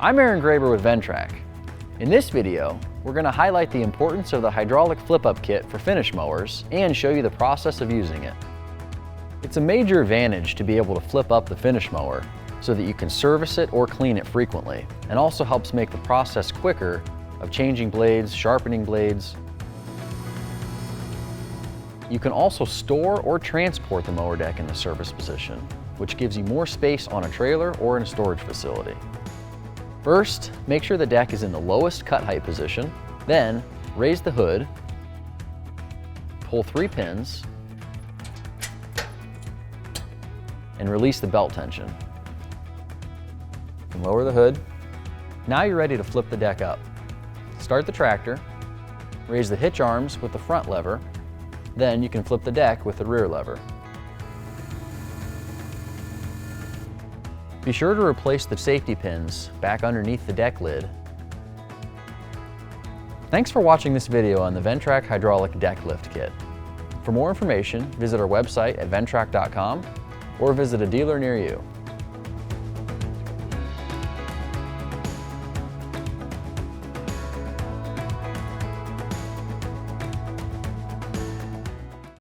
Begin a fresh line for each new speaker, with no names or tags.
I'm Aaron Graber with Ventrac. In this video, we're going to highlight the importance of the hydraulic flip-up kit for finish mowers and show you the process of using it. It's a major advantage to be able to flip up the finish mower so that you can service it or clean it frequently, and also helps make the process quicker of changing blades, sharpening blades. You can also store or transport the mower deck in the service position, which gives you more space on a trailer or in a storage facility. First, make sure the deck is in the lowest cut height position. Then, raise the hood, pull 3 pins, and release the belt tension. And lower the hood. Now you're ready to flip the deck up. Start the tractor, raise the hitch arms with the front lever, then you can flip the deck with the rear lever. Be sure to replace the safety pins back underneath the deck lid. Thanks for watching this video on the Ventrac Hydraulic Deck Lift Kit. For more information, visit our website at ventrac.com or visit a dealer near you.